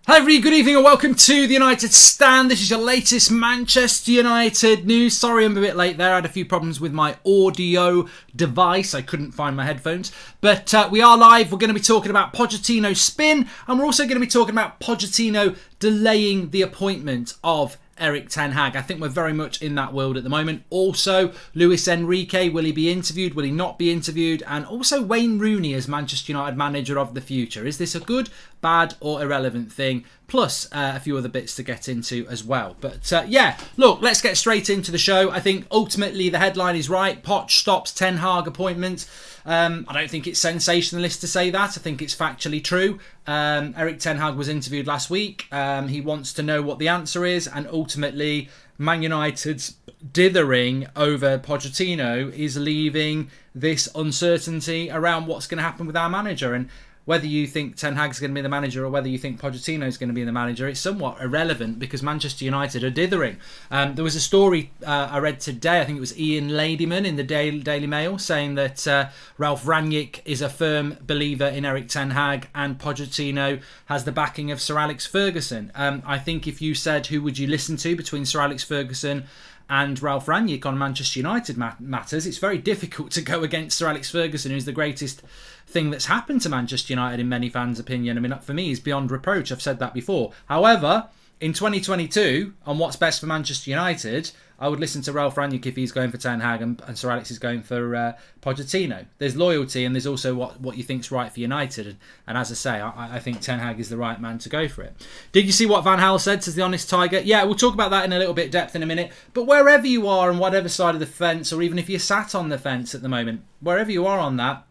Hi everybody, good evening and welcome to the United Stand. This is your latest Manchester United news. Sorry I'm a bit late there. I had a few problems with my audio device. I couldn't find my headphones. But we are live. We're going to be talking about Pochettino's spin. And we're also going to be talking about Pochettino delaying the appointment of Erik ten Hag. I think we're very much in that world at the moment. Also, Luis Enrique, will he be interviewed? Will he not be interviewed? And also Wayne Rooney as Manchester United manager of the future. Is this a good, bad or irrelevant thing? Plus a few other bits to get into as well. But yeah, look, let's get straight into the show. I think ultimately the headline is right. Poch stops ten Hag appointment. I don't think it's sensationalist to say that. I think it's factually true. Erik ten Hag was interviewed last week. He wants to know what the answer is, and ultimately Man United's dithering over Pochettino is leaving this uncertainty around what's going to happen with our manager. And whether you think Ten Hag's going to be the manager or whether you think Pochettino's going to be the manager, it's somewhat irrelevant because Manchester United are dithering. There was a story I read today, I think it was Ian Ladyman in the Daily Mail, saying that Ralph Rangnick is a firm believer in Erik ten Hag and Pochettino has the backing of Sir Alex Ferguson. I think if you said who would you listen to between Sir Alex Ferguson and Ralph Rangnick on Manchester United matters, it's very difficult to go against Sir Alex Ferguson, who's the greatest thing that's happened to Manchester United in many fans' opinion. I mean, for me, he's beyond reproach. I've said that before. However, in 2022, on what's best for Manchester United, I would listen to Ralph Rangnick if he's going for Ten Hag and Sir Alex is going for Pochettino. There's loyalty and there's also what you think's right for United. And as I say, I think Ten Hag is the right man to go for it. Did you see what Van Gaal said, says the Honest Tiger? Yeah, we'll talk about that in a little bit depth in a minute. But wherever you are on whatever side of the fence, or even if you're sat on the fence at the moment, wherever you are on that,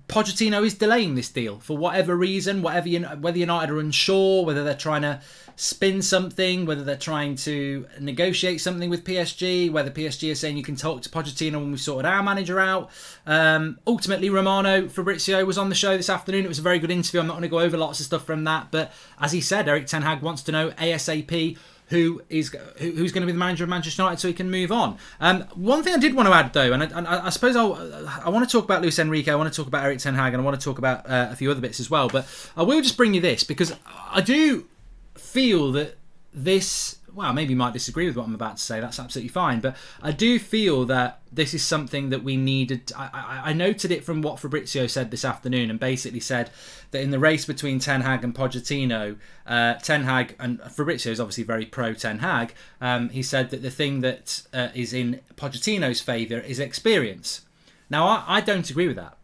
Pochettino is delaying this deal for whatever reason, whether United are unsure, whether they're trying to spin something, whether they're trying to negotiate something with PSG, whether PSG is saying you can talk to Pochettino when we've sorted our manager out. Ultimately, Romano Fabrizio was on the show this afternoon. It was a very good interview. I'm not going to go over lots of stuff from that, but as he said, Erik ten Hag wants to know ASAP who's going to be the manager of Manchester United so he can move on. One thing I did want to add though, and I suppose I want to talk about Luis Enrique, I want to talk about Erik ten Hag, and I want to talk about a few other bits as well, but I will just bring you this because I do feel that this, well, maybe you might disagree with what I'm about to say, that's absolutely fine, but I do feel that this is something that we needed. I noted it from what Fabrizio said this afternoon, and basically said that in the race between Ten Hag and Pochettino, Ten Hag, and Fabrizio is obviously very pro Ten Hag, he said that the thing that is in Pochettino's favour is experience. Now, I don't agree with that.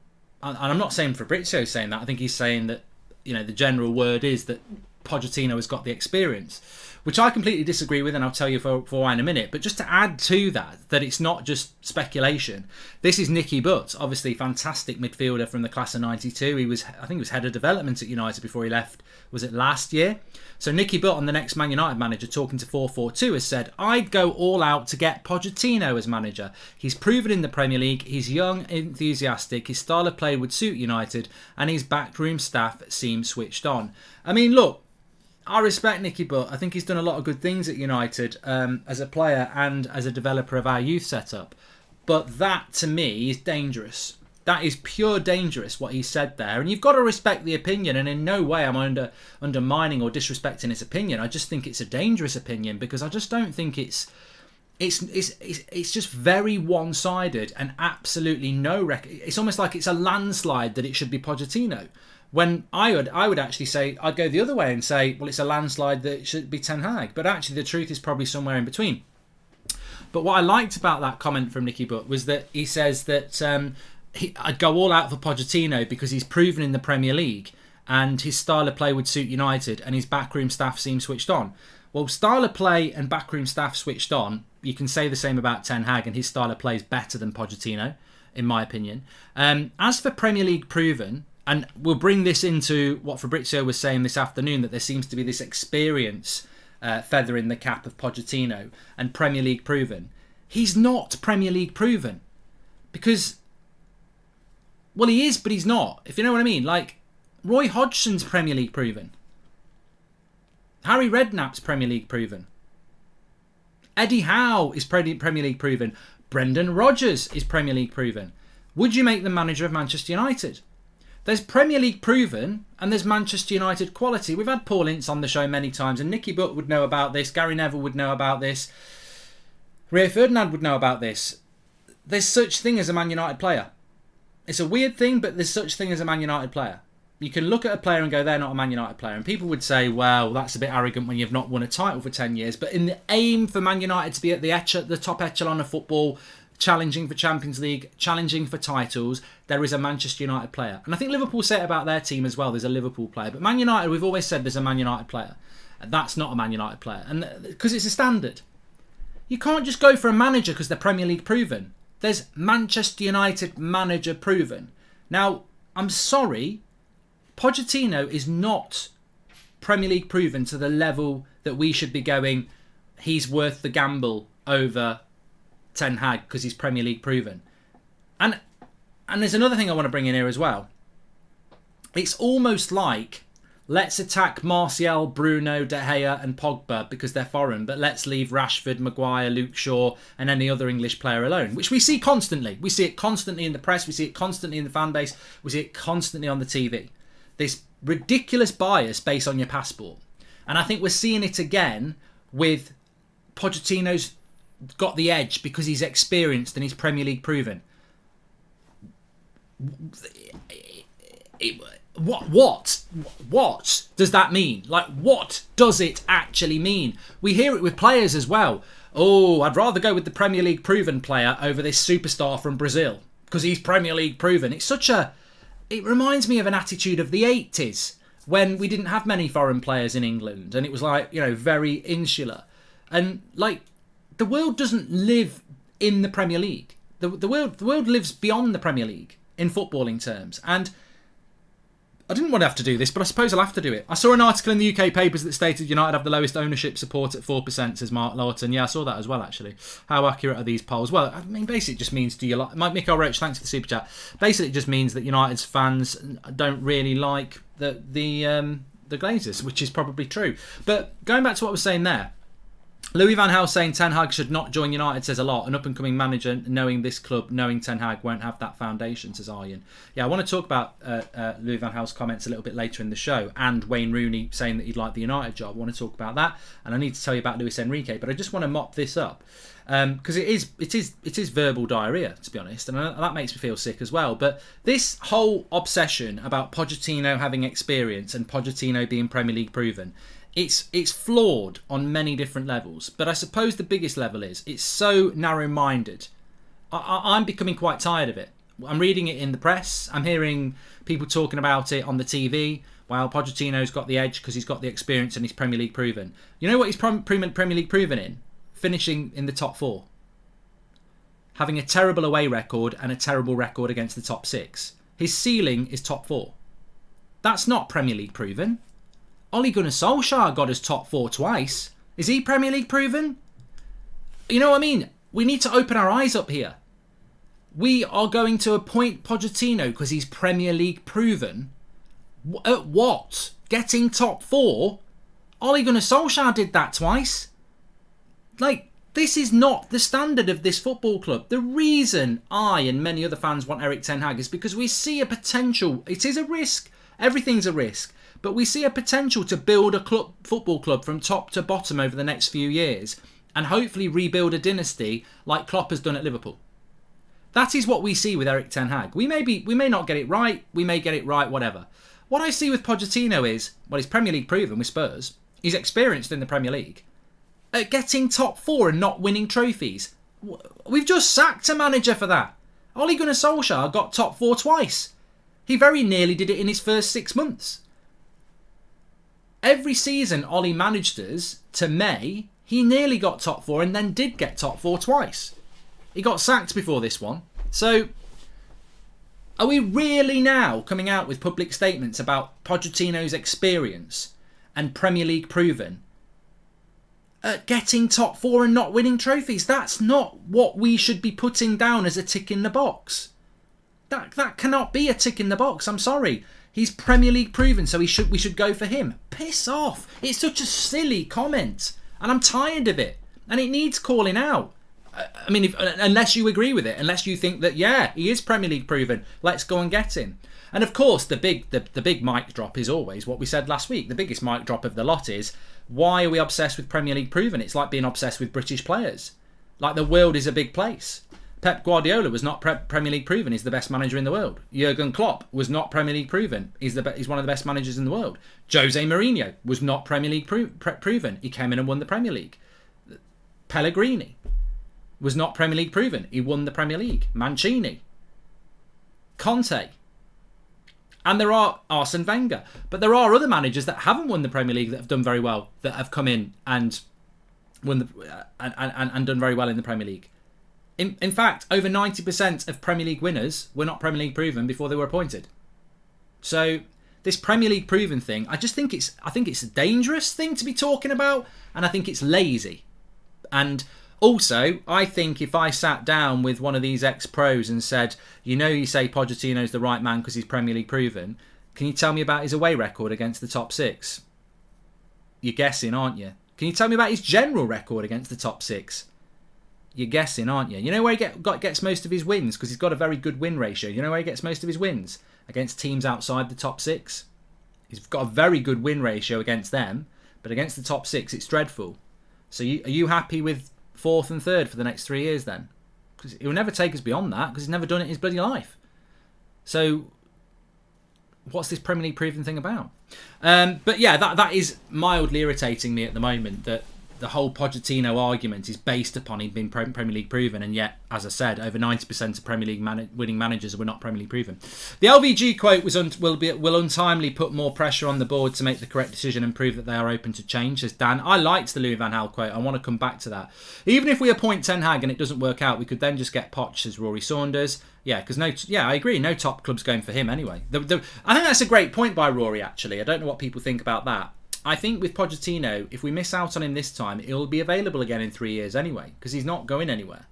And I'm not saying Fabrizio's saying that. I think he's saying that, you know, the general word is that Pochettino has got the experience, which I completely disagree with, and I'll tell you for why in a minute. But just to add to that it's not just speculation. This is Nicky Butt, obviously fantastic midfielder from the class of '92. I think he was head of development at United before he left. Was it last year? So Nicky Butt, on the next Man United manager, talking to 442, has said, "I'd go all out to get Pochettino as manager. He's proven in the Premier League. He's young, enthusiastic. His style of play would suit United, and his backroom staff seem switched on." I mean, look, I respect Nicky Butt. I think he's done a lot of good things at United as a player and as a developer of our youth setup. But that, to me, is dangerous. That is pure dangerous, what he said there. And you've got to respect the opinion. And in no way am I undermining or disrespecting his opinion. I just think it's a dangerous opinion because I just don't think it's just very one-sided and absolutely no it's almost like it's a landslide that it should be Pochettino. When I would actually say, I'd go the other way and say, well, it's a landslide that it should be Ten Hag. But actually, the truth is probably somewhere in between. But what I liked about that comment from Nicky Butt was that he says that I'd go all out for Pochettino because he's proven in the Premier League and his style of play would suit United and his backroom staff seem switched on. Well, style of play and backroom staff switched on, you can say the same about Ten Hag, and his style of play is better than Pochettino, in my opinion. As for Premier League proven, and we'll bring this into what Fabrizio was saying this afternoon, that there seems to be this experience feather in the cap of Pochettino and Premier League proven. He's not Premier League proven. Because, well, he is, but he's not. If you know what I mean. Like, Roy Hodgson's Premier League proven. Harry Redknapp's Premier League proven. Eddie Howe is Premier League proven. Brendan Rodgers is Premier League proven. Would you make them manager of Manchester United? There's Premier League proven and there's Manchester United quality. We've had Paul Ince on the show many times, and Nicky Butt would know about this. Gary Neville would know about this. Rio Ferdinand would know about this. There's such thing as a Man United player. It's a weird thing, but there's such thing as a Man United player. You can look at a player and go, they're not a Man United player. And people would say, well, that's a bit arrogant when you've not won a title for 10 years. But in the aim for Man United to be at the top echelon of football, challenging for Champions League, challenging for titles, there is a Manchester United player. And I think Liverpool say it about their team as well. There's a Liverpool player. But Man United, we've always said there's a Man United player. And that's not a Man United player. And because it's a standard. You can't just go for a manager because they're Premier League proven. There's Manchester United manager proven. Now, I'm sorry, Pochettino is not Premier League proven to the level that we should be going, he's worth the gamble over Ten Hag because he's Premier League proven. And there's another thing I want to bring in here as well. It's almost like, let's attack Martial, Bruno, De Gea and Pogba because they're foreign, but let's leave Rashford, Maguire, Luke Shaw and any other English player alone, which we see constantly. We see it constantly in the press, we see it constantly in the fan base, we see it constantly on the TV. This ridiculous bias based on your passport. And I think we're seeing it again with Pochettino's got the edge because he's experienced and he's Premier League proven. What does that mean? Like, what does it actually mean? We hear it with players as well. Oh, I'd rather go with the Premier League proven player over this superstar from Brazil because he's Premier League proven. It reminds me of an attitude of the 80s when we didn't have many foreign players in England and it was like, very insular. And like, the world doesn't live in the Premier League. The world lives beyond the Premier League in footballing terms. And I didn't want to have to do this, but I suppose I'll have to do it. I saw an article in the UK papers that stated United have the lowest ownership support at 4%, says Mark Lawton. Yeah, I saw that as well, actually. How accurate are these polls? Well, I mean, basically it just means, do you like... Michael Roach, thanks for the super chat. Basically it just means that United's fans don't really like the Glazers, which is probably true. But going back to what I was saying there, Louis van Gaal saying Ten Hag should not join United says a lot. An up-and-coming manager knowing this club, knowing Ten Hag won't have that foundation, says Arjen. Yeah, I want to talk about Louis van Gaal's comments a little bit later in the show and Wayne Rooney saying that he'd like the United job. I want to talk about that, and I need to tell you about Luis Enrique, but I just want to mop this up because it is verbal diarrhea, to be honest, and that makes me feel sick as well. But this whole obsession about Pochettino having experience and Pochettino being Premier League proven, it's flawed on many different levels, but I suppose the biggest level is it's so narrow-minded. I'm becoming quite tired of it. I'm reading it in the press. I'm hearing people talking about it on the TV. Well, Pochettino's got the edge because he's got the experience and he's Premier League proven. You know what he's Premier League proven in? Finishing in the top 4. Having a terrible away record and a terrible record against the top 6. His ceiling is top 4. That's not Premier League proven. Ole Gunnar Solskjaer got us top 4 twice. Is he Premier League proven? You know what I mean? We need to open our eyes up here. We are going to appoint Pochettino because he's Premier League proven. At what? Getting top 4? Ole Gunnar Solskjaer did that twice. Like, this is not the standard of this football club. The reason I and many other fans want Erik ten Hag is because we see a potential. It is a risk. Everything's a risk. But we see a potential to build a football club from top to bottom over the next few years and hopefully rebuild a dynasty like Klopp has done at Liverpool. That is what we see with Erik ten Hag. We may not get it right, we may get it right, whatever. What I see with Pochettino is, well, he's Premier League proven with Spurs. He's experienced in the Premier League. At getting top 4 and not winning trophies. We've just sacked a manager for that. Ole Gunnar Solskjaer got top 4 twice. He very nearly did it in his first 6 months. Every season Ollie managed us to May, he nearly got top 4 and then did get top 4 twice. He got sacked before this one. So, are we really now coming out with public statements about Pochettino's experience and Premier League proven at getting top 4 and not winning trophies? That's not what we should be putting down as a tick in the box. That cannot be a tick in the box. I'm sorry. He's Premier League proven, so we should go for him. Piss off. It's such a silly comment. And I'm tired of it. And it needs calling out. I mean, unless you agree with it. Unless you think that, yeah, he is Premier League proven. Let's go and get him. And of course, the big mic drop is always what we said last week. The biggest mic drop of the lot is, why are we obsessed with Premier League proven? It's like being obsessed with British players. Like, the world is a big place. Pep Guardiola was not Premier League proven. He's the best manager in the world. Jurgen Klopp was not Premier League proven. He's one of the best managers in the world. Jose Mourinho was not Premier League proven. He came in and won the Premier League. Pellegrini was not Premier League proven. He won the Premier League. Mancini. Conte. And there are Arsene Wenger. But there are other managers that haven't won the Premier League that have done very well, that have come in and won and done very well in the Premier League. In fact, over 90% of Premier League winners were not Premier League proven before they were appointed. So this Premier League proven thing, I think it's a dangerous thing to be talking about, and I think it's lazy. And also, I think if I sat down with one of these ex-pros and said, you say Pochettino's the right man because he's Premier League proven, can you tell me about his away record against the top six? You're guessing, aren't you? Can you tell me about his general record against the top six? You're guessing, aren't you? You know where he gets most of his wins? Because he's got a very good win ratio. You know where he gets most of his wins? Against teams outside the top six. He's got a very good win ratio against them, but against the top six, it's dreadful. So are you happy with 4th and 3rd for the next 3 years then? Because he'll never take us beyond that, because he's never done it in his bloody life. So what's this Premier League proven thing about? But yeah, that is mildly irritating me at the moment, that the whole Pochettino argument is based upon him being Premier League proven, and yet, as I said, over 90% of Premier League winning managers were not Premier League proven. The LVG quote will untimely put more pressure on the board to make the correct decision and prove that they are open to change, says Dan. I liked the Louis van Gaal quote. I want to come back to that. Even if we appoint Ten Hag and it doesn't work out, we could then just get Poch, says Rory Saunders. Yeah, because I agree. No top club's going for him anyway. I think that's a great point by Rory, actually. I don't know what people think about that. I think with Pochettino, if we miss out on him this time, he'll be available again in 3 years anyway, because he's not going anywhere.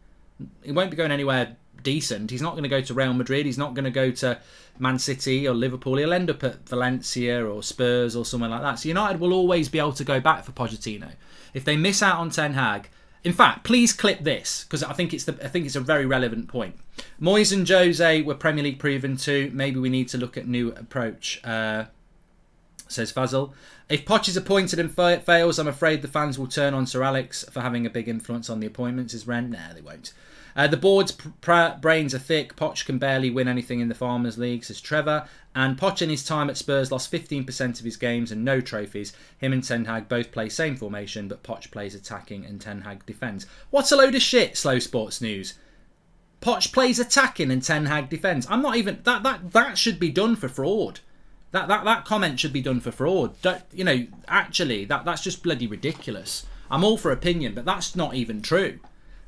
He won't be going anywhere decent. He's not going to go to Real Madrid. He's not going to go to Man City or Liverpool. He'll end up at Valencia or Spurs or somewhere like that. So United will always be able to go back for Pochettino. If they miss out on Ten Hag, in fact, please clip this, because I think it's a very relevant point. Moyes and Jose were Premier League proven too. Maybe we need to look at new approach, says Fazal. If Poch is appointed and fails, I'm afraid the fans will turn on Sir Alex for having a big influence on the appointments, says Ren. Nah, they won't. The board's brains are thick. Poch can barely win anything in the Farmers League, says Trevor. And Poch in his time at Spurs lost 15% of his games and no trophies. Him and Ten Hag both play same formation, but Poch plays attacking and Ten Hag defends. What's a load of shit, Slow Sports News? Poch plays attacking and Ten Hag defends. I'm not even... That should be done for fraud. That comment should be done for fraud. Actually, that's just bloody ridiculous. I'm all for opinion, but that's not even true.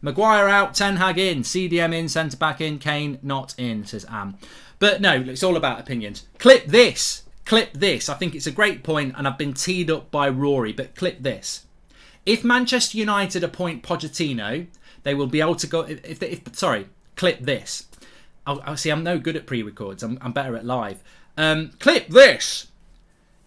Maguire out, Ten Hag in, CDM in, centre-back in, Kane not in, says Am. But no, it's all about opinions. Clip this. I think it's a great point, and I've been teed up by Rory, but clip this. If Manchester United appoint Pochettino, they will be able to go... clip this. I'll see, I'm no good at pre-records. I'm better at live. Clip this.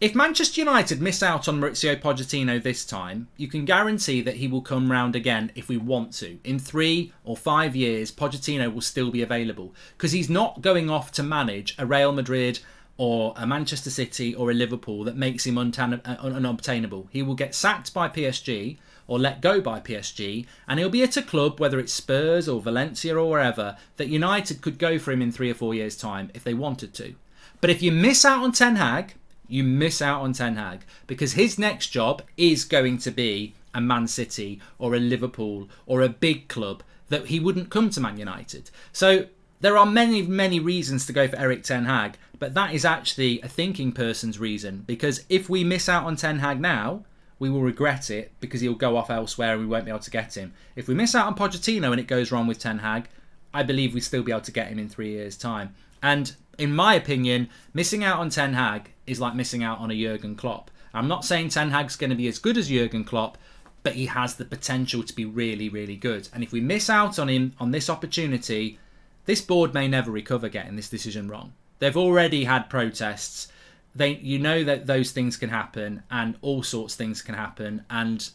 If Manchester United miss out on Mauricio Pochettino this time, you can guarantee that he will come round again if we want to. In 3 or 5 years, Pochettino will still be available, because he's not going off to manage a Real Madrid or a Manchester City or a Liverpool that makes him unobtainable. He will get sacked by PSG or let go by PSG, and he'll be at a club, whether it's Spurs or Valencia or wherever, that United could go for him in 3 or 4 years' time if they wanted to. But if you miss out on Ten Hag, you miss out on Ten Hag, because his next job is going to be a Man City or a Liverpool or a big club that he wouldn't come to Man United. So there are many, many reasons to go for Erik Ten Hag, but that is actually a thinking person's reason, because if we miss out on Ten Hag now, we will regret it because he'll go off elsewhere and we won't be able to get him. If we miss out on Pochettino and it goes wrong with Ten Hag, I believe we'd still be able to get him in 3 years' time. And in my opinion, missing out on Ten Hag is like missing out on a Jurgen Klopp. I'm not saying Ten Hag's going to be as good as Jurgen Klopp, but he has the potential to be really, really good. And if we miss out on him on this opportunity, this board may never recover getting this decision wrong. They've already had protests. That those things can happen, and all sorts of things can happen. And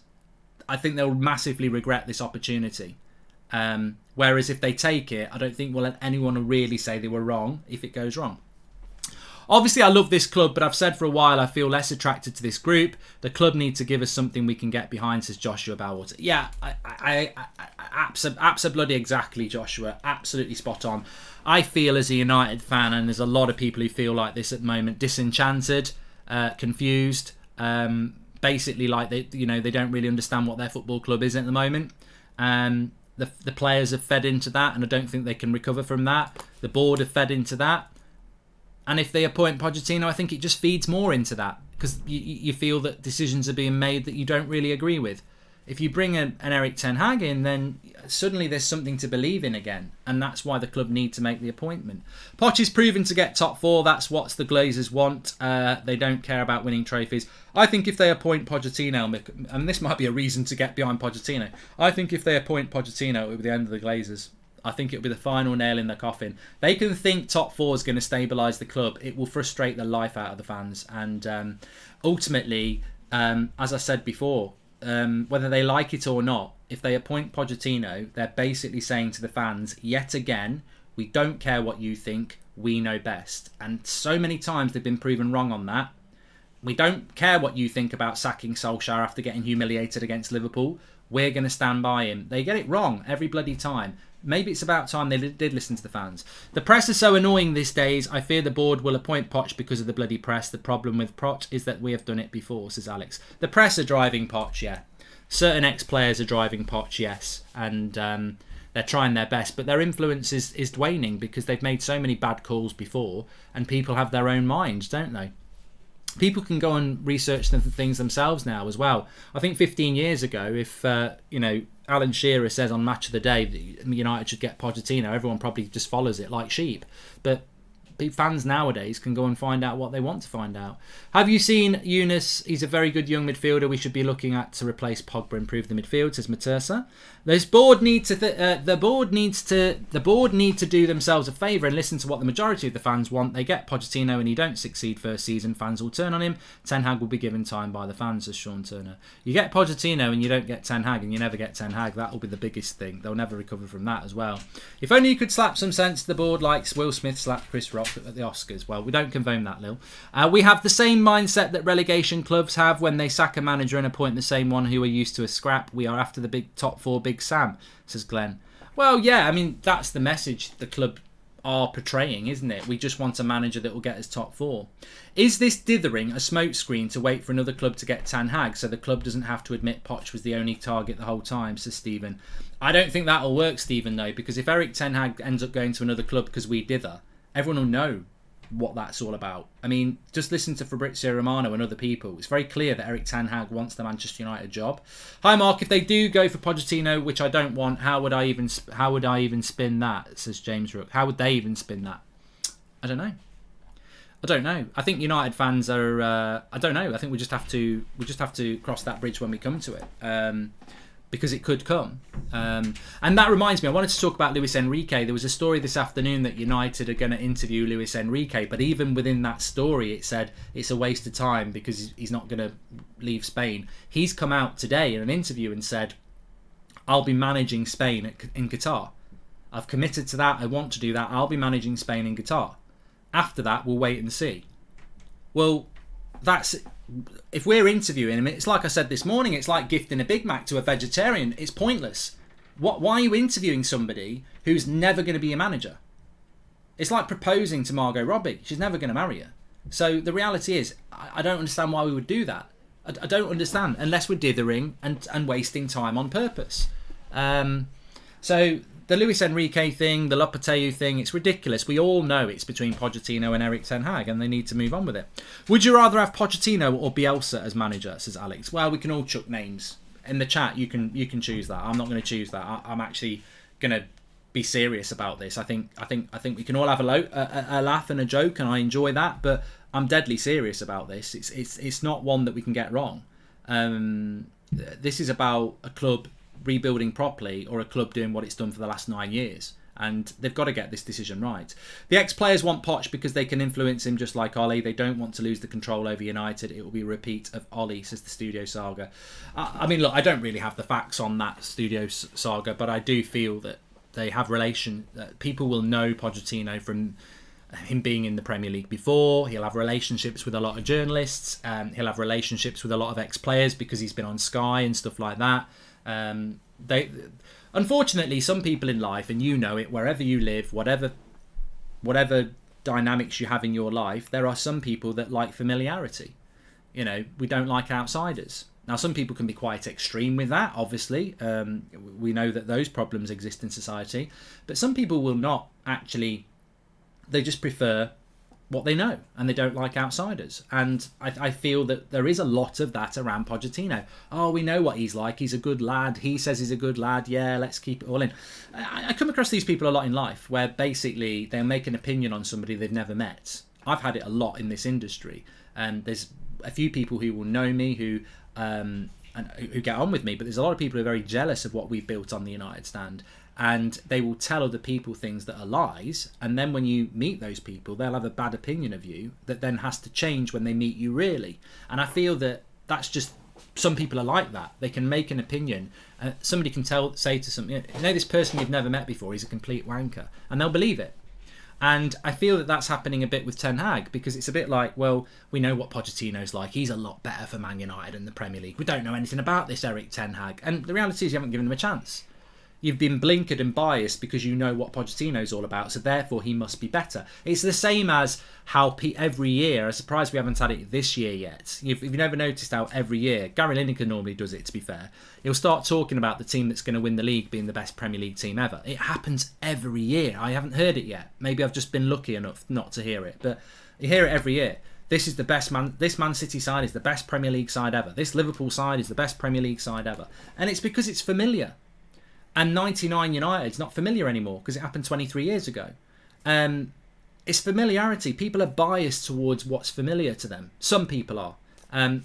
I think they'll massively regret this opportunity. Whereas if they take it, I don't think we'll let anyone really say they were wrong if it goes wrong. Obviously, I love this club, but I've said for a while I feel less attracted to this group. The club needs to give us something we can get behind, says Joshua Bellwater. Yeah, I absolutely exactly, Joshua. Absolutely spot on. I feel as a United fan, and there's a lot of people who feel like this at the moment, disenchanted, confused, basically like they don't really understand what their football club is at the moment. The players have fed into that, and I don't think they can recover from that. The board have fed into that. And if they appoint Pochettino, I think it just feeds more into that, because you feel that decisions are being made that you don't really agree with. If you bring an Erik ten Hag in, then suddenly there's something to believe in again, and that's why the club need to make the appointment. Poch is proven to get top four. That's what the Glazers want. They don't care about winning trophies. I think if they appoint Pochettino, and this might be a reason to get behind Pochettino, I think if they appoint Pochettino, it will be the end of the Glazers. I think it'll be the final nail in the coffin. They can think top four is going to stabilise the club. It will frustrate the life out of the fans. And ultimately, as I said before, whether they like it or not, if they appoint Pochettino, they're basically saying to the fans, yet again, we don't care what you think, we know best. And so many times they've been proven wrong on that. We don't care what you think about sacking Solskjaer after getting humiliated against Liverpool. We're going to stand by him. They get it wrong every bloody time. Maybe it's about time they did listen to the fans. The press is so annoying these days. I fear the board will appoint Poch because of the bloody press. The problem with Poch is that we have done it before, says Alex. The press are driving Poch, yeah. Certain ex-players are driving Poch, yes. And they're trying their best. But their influence is waning because they've made so many bad calls before, and people have their own minds, don't they? People can go and research things themselves now as well. I think 15 years ago, if Alan Shearer says on Match of the Day that United should get Pochettino, everyone probably just follows it like sheep. But fans nowadays can go and find out what they want to find out. Have you seen Yunus? He's a very good young midfielder we should be looking at to replace Pogba, improve the midfield, says Matersa. The board need to do themselves a favour and listen to what the majority of the fans want. They get Pochettino and he don't succeed first season, fans will turn on him. Ten Hag will be given time by the fans, says Sean Turner. You get Pochettino and you don't get Ten Hag, and you never get Ten Hag. That will be the biggest thing. They'll never recover from that as well. If only you could slap some sense to the board like Will Smith slapped Chris Rock at the Oscars. Well, we don't condone that, Lil. We have the same mindset that relegation clubs have when they sack a manager and appoint the same one who are used to a scrap. We are after the big top four, Big Sam, says Glenn. Well, yeah, I mean, that's the message the club are portraying, isn't it? We just want a manager that will get us top four. Is this dithering a smokescreen to wait for another club to get Ten Hag so the club doesn't have to admit Poch was the only target the whole time, says Stephen. I don't think that'll work, Stephen, though, because if Erik Ten Hag ends up going to another club because we dither, everyone will know what that's all about. I mean, just listen to Fabrizio Romano and other people. It's very clear that Erik Ten Hag wants the Manchester United job. Hi Mark, if they do go for Pochettino, which I don't want, how would I even spin that, says James Rook. How would they even spin that? I don't know. I think United fans are I don't know. I think we just have to cross that bridge when we come to it. Because it could come. And that reminds me, I wanted to talk about Luis Enrique. There was a story this afternoon that United are going to interview Luis Enrique, but even within that story it said it's a waste of time because he's not going to leave Spain. He's come out today in an interview and said, I'll be managing Spain in Qatar. I've committed to that, I want to do that, I'll be managing Spain in Qatar. After that, we'll wait and see. Well, if we're interviewing him, it's like I said this morning, it's like gifting a Big Mac to a vegetarian. It's pointless. Why are you interviewing somebody who's never going to be a manager? It's like proposing to Margot Robbie. She's never going to marry you. So the reality is, I don't understand why we would do that. I don't understand, unless we're dithering and wasting time on purpose. So the Luis Enrique thing, the Lopetegui thing, it's ridiculous. We all know it's between Pochettino and Erik Ten Hag, and they need to move on with it. Would you rather have Pochettino or Bielsa as manager, says Alex? Well, we can all chuck names. In the chat, you can choose that. I'm not going to choose that. I'm actually going to be serious about this. I think we can all have a laugh and a joke, and I enjoy that, but I'm deadly serious about this. It's not one that we can get wrong. This is about a club rebuilding properly or a club doing what it's done for the last 9 years, and they've got to get this decision right. The ex-players want Poch because they can influence him just like Ollie. They don't want to lose the control over United. It will be a repeat of Ollie, says the Studio Saga. I mean, look, I don't really have the facts on that Studio Saga, but I do feel that they have relation. People will know Pochettino from him being in the Premier League before. He'll have relationships with a lot of journalists. He'll have relationships with a lot of ex-players because he's been on Sky and stuff like that. Unfortunately, some people in life, and you know it, wherever you live, whatever dynamics you have in your life, there are some people that like familiarity. You know, we don't like outsiders. Now, some people can be quite extreme with that, obviously. We know that those problems exist in society. But some people will not actually... They just prefer what they know, and they don't like outsiders. And I feel that there is a lot of that around Pochettino. Oh, we know what he's like. He's a good lad. He says he's a good lad. Yeah, let's keep it all in. I come across these people a lot in life where basically they'll make an opinion on somebody they've never met. I've had it a lot in this industry. And there's a few people who will know me who get on with me, but there's a lot of people who are very jealous of what we've built on the United Stand. And they will tell other people things that are lies, and then when you meet those people, they'll have a bbad opinion of you that then has to change when they meet you really. And I feel that that's just, some people are like that. They can make an opinion, somebody can say to somebody, you know, this person you've never met before, he's a complete wanker, and they'll believe it. And I feel that that's happening a bit with Ten Hag, because it's a bit like, well, we know what Pochettino's like. He's a lot better for Man United in the Premier League. We don't know anything about this Eric Ten Hag. And the reality is you haven't given him a chance. You've been blinkered and biased because you know what Pochettino's all about, so therefore he must be better. It's the same as how every year, I'm surprised we haven't had it this year yet. If you've never noticed how every year, Gary Lineker normally does it, to be fair, he'll start talking about the team that's going to win the league being the best Premier League team ever. It happens every year. I haven't heard it yet. Maybe I've just been lucky enough not to hear it, but you hear it every year. This is the best this Man City side is the best Premier League side ever. This Liverpool side is the best Premier League side ever. And it's because it's familiar. And 99 United's not familiar anymore because it happened 23 years ago. It's familiarity. People are biased towards what's familiar to them. Some people are.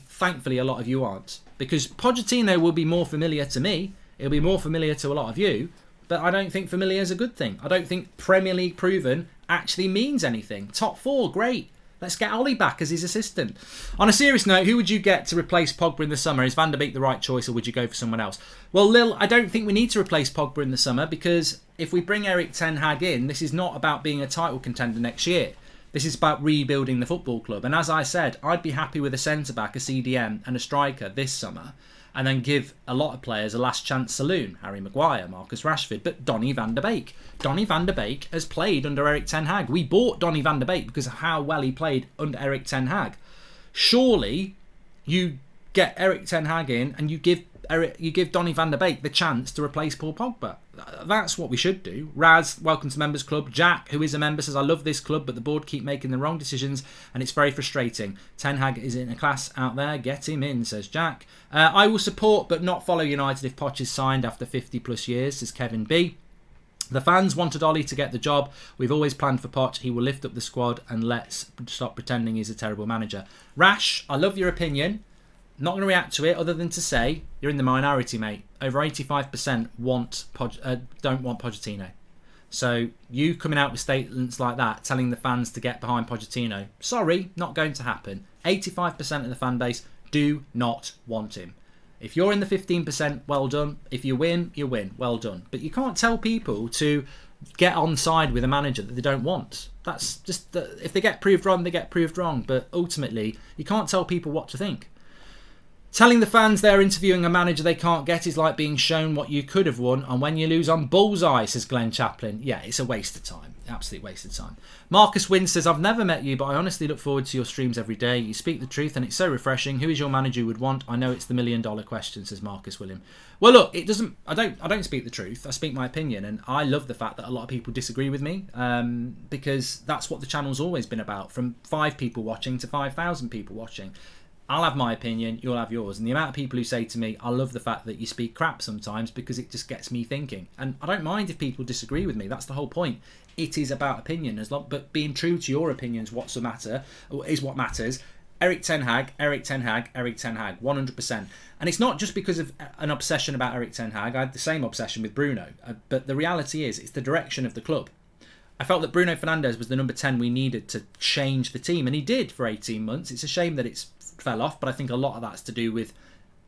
Thankfully, a lot of you aren't. Because Pochettino will be more familiar to me. It'll be more familiar to a lot of you. But I don't think familiar is a good thing. I don't think Premier League proven actually means anything. Top four, great. Let's get Ollie back as his assistant. On a serious note, who would you get to replace Pogba in the summer? Is Van der Beek the right choice, or would you go for someone else? Well, Lil, I don't think we need to replace Pogba in the summer, because if we bring Eric Ten Hag in, this is not about being a title contender next year. This is about rebuilding the football club. And as I said, I'd be happy with a centre-back, a CDM and a striker this summer, and then give a lot of players a last chance saloon. Harry Maguire, Marcus Rashford, but Donny van der Beek. Donny van der Beek has played under Eric Ten Hag. We bought Donny van der Beek because of how well he played under Eric Ten Hag. Surely you get Eric Ten Hag in and you give Donny van der Beek the chance to replace Paul Pogba. That's what we should do. Raz, welcome to Members Club. Jack, who is a member, says, I love this club, but the board keep making the wrong decisions and it's very frustrating. Ten Hag is in a class out there. Get him in, says Jack. I will support but not follow United if Poch is signed after 50 plus years, says Kevin B. The fans wanted Ollie to get the job. We've always planned for Poch. He will lift up the squad, and let's stop pretending he's a terrible manager. Rash, I love your opinion. Not going to react to it other than to say you're in the minority, mate. Over 85% don't want Pochettino. So you coming out with statements like that, telling the fans to get behind Pochettino, sorry, not going to happen. 85% of the fan base do not want him. If you're in the 15%, well done. If you win, you win. Well done. But you can't tell people to get on side with a manager that they don't want. That's just, if they get proved wrong, they get proved wrong. But ultimately, you can't tell people what to think. Telling the fans they're interviewing a manager they can't get is like being shown what you could have won, and when you lose on bullseye, says Glenn Chaplin. Yeah, it's a waste of time. Absolute waste of time. Marcus Wynn says, I've never met you, but I honestly look forward to your streams every day. You speak the truth and it's so refreshing. Who is your manager you would want? I know it's the $1 million question, says Marcus William. Well, look, it doesn't. I don't speak the truth. I speak my opinion, and I love the fact that a lot of people disagree with me, because that's what the channel's always been about. From 5 people watching to 5,000 people watching. I'll have my opinion, you'll have yours. And the amount of people who say to me, I love the fact that you speak crap sometimes because it just gets me thinking. And I don't mind if people disagree with me. That's the whole point. It is about opinion, but being true to your opinions is what matters. Eric Ten Hag, Eric Ten Hag, Eric Ten Hag, 100%. And it's not just because of an obsession about Eric Ten Hag. I had the same obsession with Bruno. But the reality is, it's the direction of the club. I felt that Bruno Fernandes was the number 10 we needed to change the team. And he did for 18 months. It's a shame that it's fell off, but I think a lot of that's to do with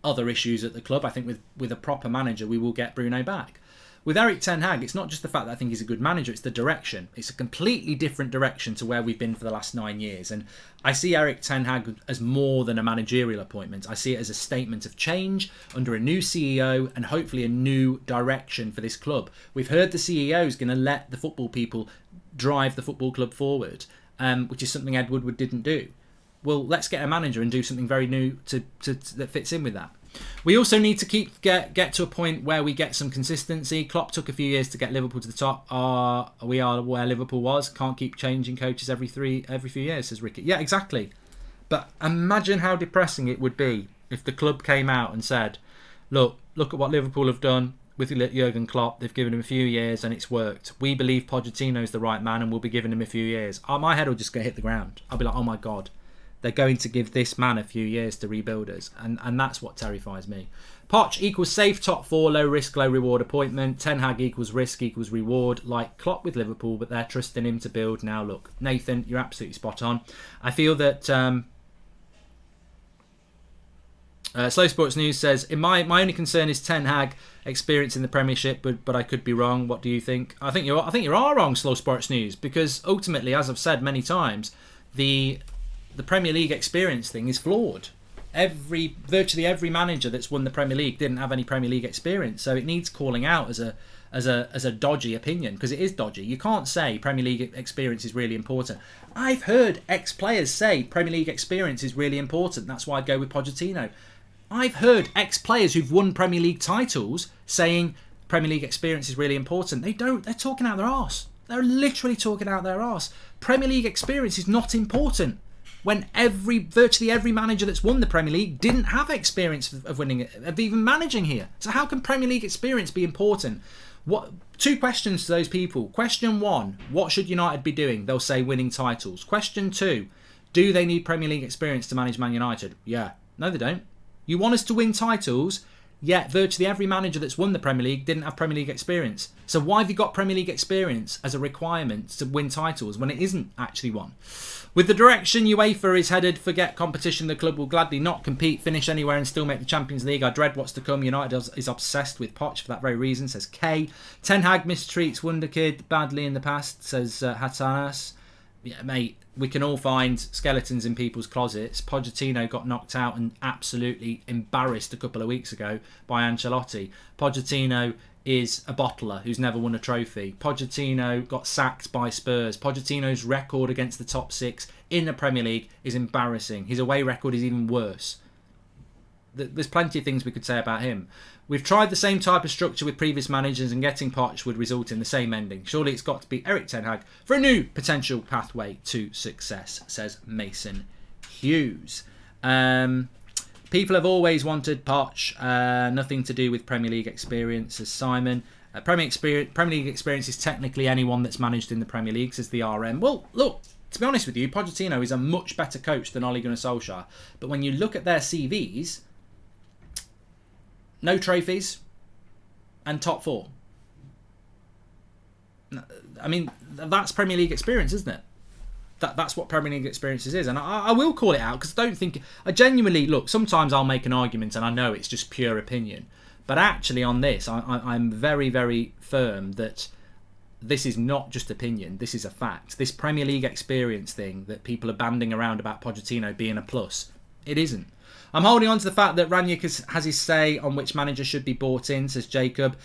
other issues at the club. I think with a proper manager we will get Bruno back. With Erik ten Hag, it's not just the fact that I think he's a good manager, it's the direction. It's a completely different direction to where we've been for the last 9 years. And I see Erik ten Hag as more than a managerial appointment. I see it as a statement of change under a new CEO and hopefully a new direction for this club. We've heard the CEO is going to let the football people drive the football club forward, which is something Ed Woodward didn't do. Well, let's get a manager and do something very new that fits in with that. We also need to get to a point where we get some consistency. Klopp took a few years to get Liverpool to the top. We are where Liverpool was. Can't keep changing coaches every few years, says Ricky. Yeah, exactly. But imagine how depressing it would be if the club came out and said, look at what Liverpool have done with Jurgen Klopp. They've given him a few years and it's worked. We believe Pochettino's the right man and we'll be giving him a few years. My head will just go hit the ground. I'll be like, oh my God. They're going to give this man a few years to rebuild us. And that's what terrifies me. Poch equals safe top 4, low risk, low reward appointment. Ten Hag equals risk equals reward, like Klopp with Liverpool, but they're trusting him to build. Now look, Nathan, you're absolutely spot on. I feel that Slow Sports News says, my only concern is Ten Hag experience in the Premiership, but I could be wrong. What do you think? I think you are wrong, Slow Sports News, because ultimately, as I've said many times, the Premier League experience thing is flawed. Virtually every manager that's won the Premier League didn't have any Premier League experience, so it needs calling out as a dodgy opinion, because it is dodgy. You can't say Premier League experience is really important. I've heard ex-players say Premier League experience is really important. That's why I'd go with Pochettino. I've heard ex-players who've won Premier League titles saying Premier League experience is really important. They don't. They're talking out their arse. They're literally talking out their arse. Premier League experience is not important, when virtually every manager that's won the Premier League didn't have experience of winning it, of even managing here. So how can Premier League experience be important? Two questions to those people. Question 1, what should United be doing? They'll say winning titles. Question 2, do they need Premier League experience to manage Man United? Yeah. No, they don't. You want us to win titles, yet virtually every manager that's won the Premier League didn't have Premier League experience. So why have you got Premier League experience as a requirement to win titles when it isn't actually one? With the direction UEFA is headed, forget competition. The club will gladly not compete, finish anywhere and still make the Champions League. I dread what's to come. United is obsessed with Poch for that very reason, says Kay. Ten Hag mistreats Wunderkid badly in the past, says Hatanas. Yeah, mate, we can all find skeletons in people's closets. Pochettino got knocked out and absolutely embarrassed a couple of weeks ago by Ancelotti. Pochettino is a bottler who's never won a trophy. Pochettino got sacked by Spurs. Pochettino's record against the top 6 in the Premier League is embarrassing. His away record is even worse. There's plenty of things we could say about him. We've tried the same type of structure with previous managers and getting Poch would result in the same ending. Surely it's got to be Erik ten Hag for a new potential pathway to success, says Mason Hughes. People have always wanted Poch, nothing to do with Premier League experience, says Simon. Premier League experience is technically anyone that's managed in the Premier League, says the RM. Well, look, to be honest with you, Pochettino is a much better coach than Ole Gunnar Solskjaer. But when you look at their CVs, no trophies and top 4. I mean, that's Premier League experience, isn't it? That's what Premier League experiences is. And I will call it out because I don't think... I genuinely... Look, sometimes I'll make an argument and I know it's just pure opinion. But actually on this, I'm very, very firm that this is not just opinion. This is a fact. This Premier League experience thing that people are banding around about Pochettino being a plus, it isn't. I'm holding on to the fact that Rangnick has his say on which manager should be bought in, says Jacob.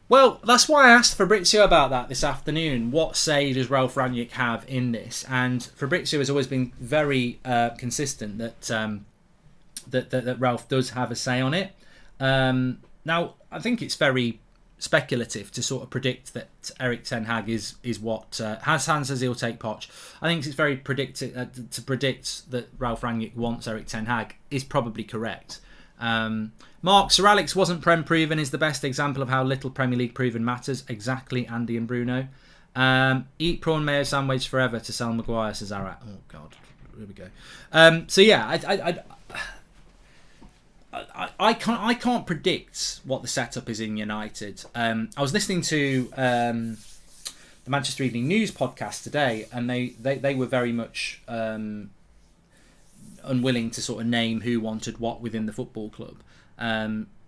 Well, that's why I asked Fabrizio about that this afternoon. What say does Ralph Rangnick have in this? And Fabrizio has always been very consistent that Ralph does have a say on it. Now, I think it's very speculative to sort of predict that Erik ten Hag is what Hassan says he'll take Poch. I think it's very to predict that Ralph Rangnick wants Erik ten Hag is probably correct. Mark, Sir Alex wasn't Prem proven is the best example of how little Premier League proven matters. Exactly, Andy and Bruno. Eat prawn mayo sandwich forever to Sal Maguire, says Arat. Oh God, here we go. So yeah, I can't predict what the setup is in United. I was listening to the Manchester Evening News podcast today, and they were very much unwilling to sort of name who wanted what within the football club.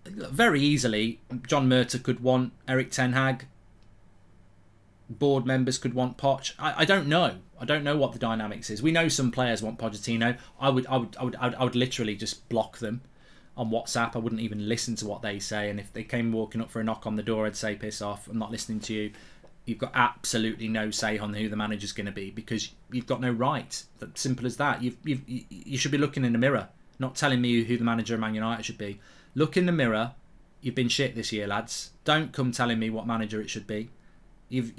very easily, John Murtagh could want Erik ten Hag. Board members could want Poch. I don't know. I don't know what the dynamics is. We know some players want Pochettino. I would literally just block them on WhatsApp. I wouldn't even listen to what they say. And if they came walking up for a knock on the door, I'd say, piss off. I'm not listening to you. You've got absolutely no say on who the manager's going to be because you've got no right. That's simple as that. You should be looking in the mirror, not telling me who the manager of Man United should be. Look in the mirror. You've been shit this year, lads. Don't come telling me what manager it should be. You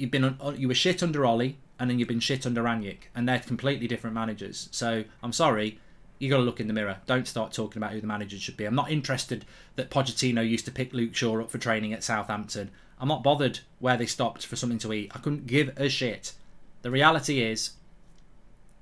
were shit under Ollie, and then you've been shit under Rangnick, and they're completely different managers. So I'm sorry, you got to look in the mirror. Don't start talking about who the manager should be. I'm not interested that Pochettino used to pick Luke Shaw up for training at Southampton. I'm not bothered where they stopped for something to eat. I couldn't give a shit. The reality is,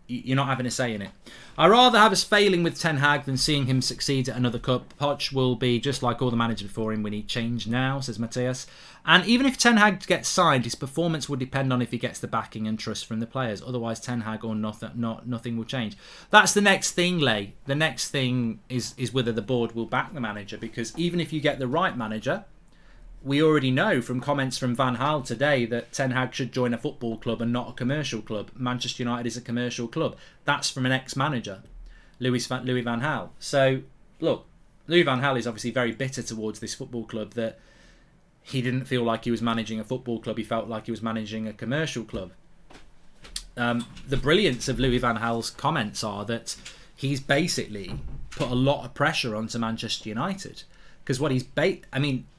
you're not having a say in it. I'd rather have us failing with Ten Hag than seeing him succeed at another cup. Poch will be just like all the managers before him. We need change now, says Matthias. And even if Ten Hag gets signed, his performance will depend on if he gets the backing and trust from the players. Otherwise, Ten Hag or nothing will change. That's the next thing, Lay. The next thing is whether the board will back the manager. Because even if you get the right manager, we already know from comments from Van Gaal today that Ten Hag should join a football club and not a commercial club. Manchester United is a commercial club. That's from an ex-manager, Louis Van Gaal. So, look, Louis Van Gaal is obviously very bitter towards this football club that he didn't feel like he was managing a football club. He felt like he was managing a commercial club. The brilliance of Louis Van Gaal's comments are that he's basically put a lot of pressure onto Manchester United. Because what he's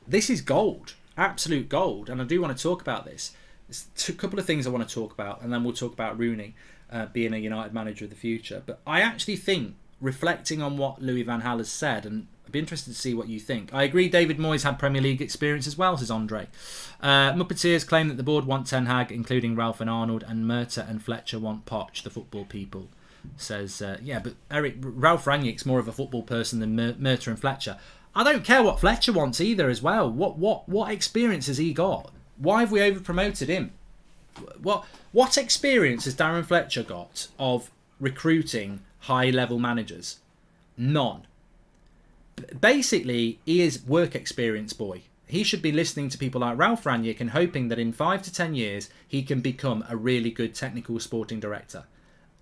this is gold, absolute gold, and I do want to talk about this. There's a couple of things I want to talk about, and then we'll talk about Rooney being a United manager of the future. But I actually think, reflecting on what Louis Van Gaal has said, and I'd be interested to see what you think. I agree David Moyes had Premier League experience as well, says Andre. Muppeteers claim that the board want Ten Hag, including Ralph and Arnold, and Murtagh and Fletcher want Poch, the football people. Says, but Ralph Rangnick's more of a football person than Murtagh and Fletcher. I don't care what Fletcher wants either as well. What experience has he got? Why have we over-promoted him? What experience has Darren Fletcher got of recruiting high-level managers? None. Basically, he is work experience boy. He should be listening to people like Ralph Rangnick and hoping that in 5 to 10 years he can become a really good technical sporting director.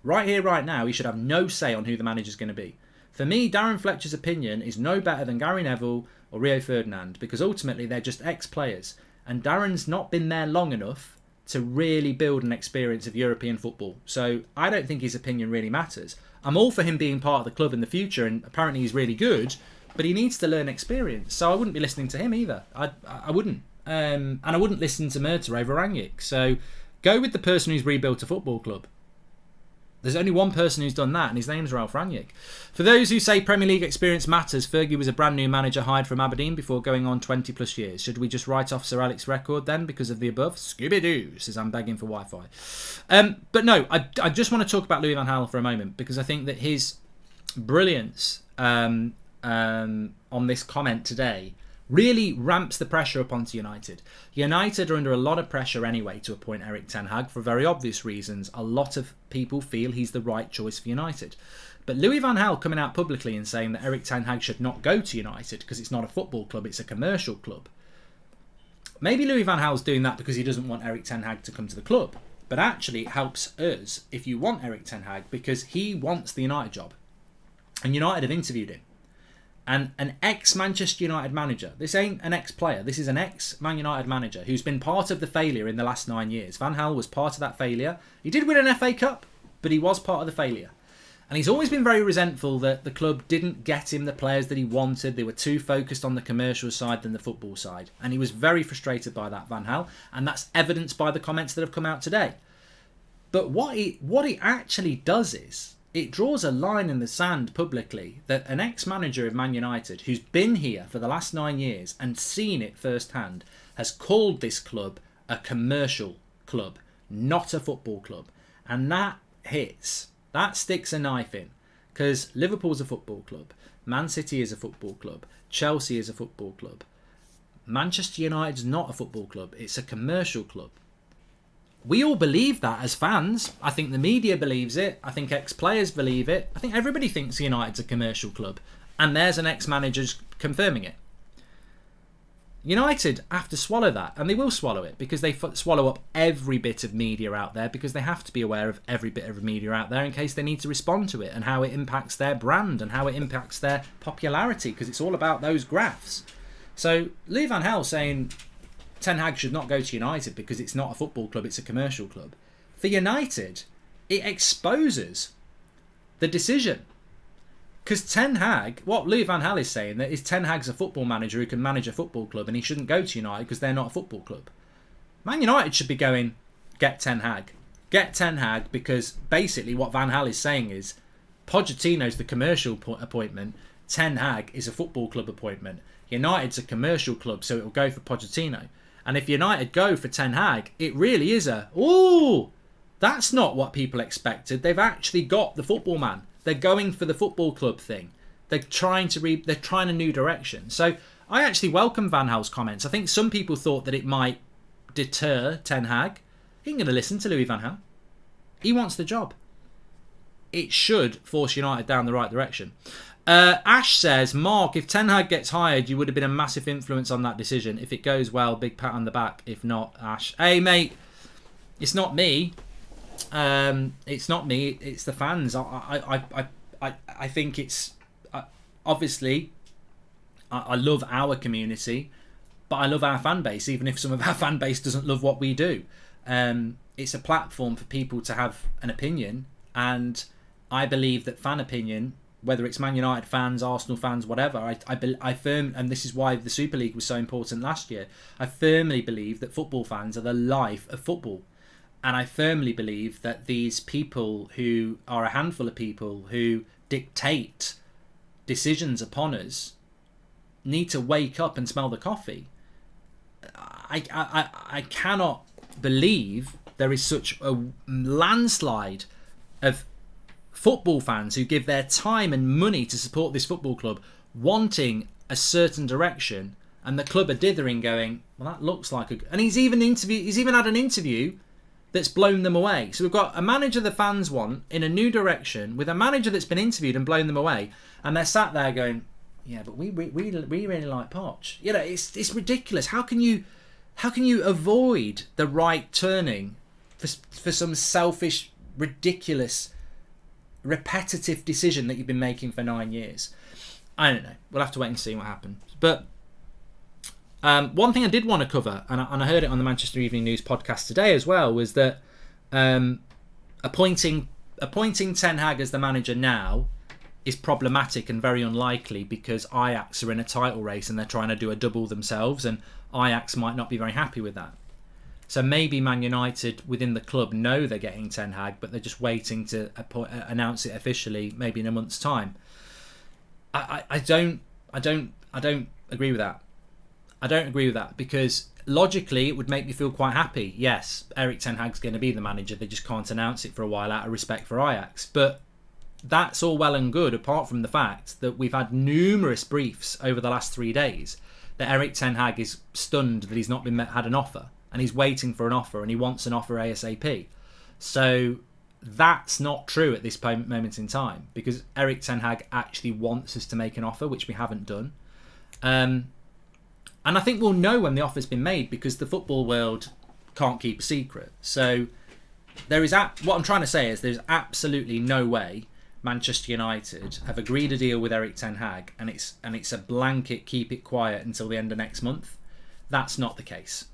Right here, right now, he should have no say on who the manager's going to be. For me, Darren Fletcher's opinion is no better than Gary Neville or Rio Ferdinand because ultimately they're just ex-players. And Darren's not been there long enough to really build an experience of European football. So I don't think his opinion really matters. I'm all for him being part of the club in the future, and apparently he's really good, but he needs to learn experience. So I wouldn't be listening to him either. I wouldn't. And I wouldn't listen to Murtagh over Rangnick. So go with the person who's rebuilt a football club. There's only one person who's done that, and his name's Ralph Rangnick. For those who say Premier League experience matters, Fergie was a brand new manager hired from Aberdeen before going on 20 plus years. Should we just write off Sir Alex's record then because of the above? Scooby-Doo, says I'm begging for Wi-Fi. But no, I just want to talk about Louis Van Gaal for a moment because I think that his brilliance on this comment today really ramps the pressure up onto United. United are under a lot of pressure anyway to appoint Erik ten Hag for very obvious reasons. A lot of people feel he's the right choice for United. But Louis Van Gaal coming out publicly and saying that Erik ten Hag should not go to United because it's not a football club, it's a commercial club. Maybe Louis Van Gaal's doing that because he doesn't want Erik ten Hag to come to the club. But actually it helps us if you want Erik ten Hag because he wants the United job. And United have interviewed him. And an ex-Manchester United manager, this ain't an ex-player, this is an ex-Man United manager who's been part of the failure in the last 9 years. Van Gaal was part of that failure. He did win an FA Cup, but he was part of the failure. And he's always been very resentful that the club didn't get him the players that he wanted. They were too focused on the commercial side than the football side. And he was very frustrated by that, Van Gaal. And that's evidenced by the comments that have come out today. But what he actually does is, it draws a line in the sand publicly that an ex-manager of Man United who's been here for the last 9 years and seen it firsthand has called this club a commercial club, not a football club. And that hits. That sticks a knife in. Because Liverpool's a football club. Man City is a football club. Chelsea is a football club. Manchester United's not a football club. It's a commercial club. We all believe that as fans. I think the media believes it. I think ex-players believe it. I think everybody thinks United's a commercial club. And there's an ex-manager confirming it. United have to swallow that, and they will swallow it because they swallow up every bit of media out there, because they have to be aware of every bit of media out there in case they need to respond to it, and how it impacts their brand and how it impacts their popularity, because it's all about those graphs. So Louis van Gaal saying Ten Hag should not go to United because it's not a football club, it's a commercial club. For United, it exposes the decision. Because Ten Hag, what Louis van Gaal is saying, that is Ten Hag's a football manager who can manage a football club, and he shouldn't go to United because they're not a football club. Man United should be going, get Ten Hag. Get Ten Hag, because basically what Van Gaal is saying is Pochettino's the commercial appointment, Ten Hag is a football club appointment. United's a commercial club, so it will go for Pochettino. And if United go for Ten Hag, it really is that's not what people expected. They've actually got the football man. They're going for the football club thing. They're trying a new direction. So I actually welcome Van Gaal's comments. I think some people thought that it might deter Ten Hag. He ain't going to listen to Louis van Gaal. He wants the job. It should force United down the right direction. Ash says, Mark, if Ten Hag gets hired, you would have been a massive influence on that decision. If it goes well, big pat on the back. If not, Ash. Hey, mate, it's not me. It's not me. It's the fans. I think it's obviously I love our community, but I love our fan base, even if some of our fan base doesn't love what we do. It's a platform for people to have an opinion, and I believe that fan opinion, whether it's Man United fans, Arsenal fans, whatever, I firm, and this is why the Super League was so important last year. I firmly believe that football fans are the life of football. And I firmly believe that these people, who are a handful of people who dictate decisions upon us, need to wake up and smell the coffee. I cannot believe there is such a landslide of football fans who give their time and money to support this football club, wanting a certain direction, and the club are dithering, going, well, that looks like a... And he's even had an interview that's blown them away. So we've got a manager the fans want in a new direction, with a manager that's been interviewed and blown them away, and they're sat there going, yeah, but we really like Poch. You know, it's ridiculous. How can you avoid the right turning for some selfish, ridiculous, repetitive decision that you've been making for 9 years? I don't know. We'll have to wait and see what happens. But one thing I did want to cover, and I heard it on the Manchester Evening News podcast today as well, was that appointing Ten Hag as the manager now is problematic and very unlikely, because Ajax are in a title race and they're trying to do a double themselves, and Ajax might not be very happy with that. So maybe Man United within the club know they're getting Ten Hag, but they're just waiting to announce it officially, maybe in a month's time. I don't agree with that. I don't agree with that, because logically it would make me feel quite happy. Yes, Erik Ten Hag's going to be the manager. They just can't announce it for a while out of respect for Ajax. But that's all well and good, apart from the fact that we've had numerous briefs over the last 3 days that Erik Ten Hag is stunned that he's not had an offer, and he's waiting for an offer, and he wants an offer ASAP. So that's not true at this moment in time, because Erik Ten Hag actually wants us to make an offer, which we haven't done. And I think we'll know when the offer's been made, because the football world can't keep a secret. So there is what I'm trying to say is there's absolutely no way Manchester United have agreed a deal with Erik Ten Hag and it's a blanket keep it quiet until the end of next month. That's not the case.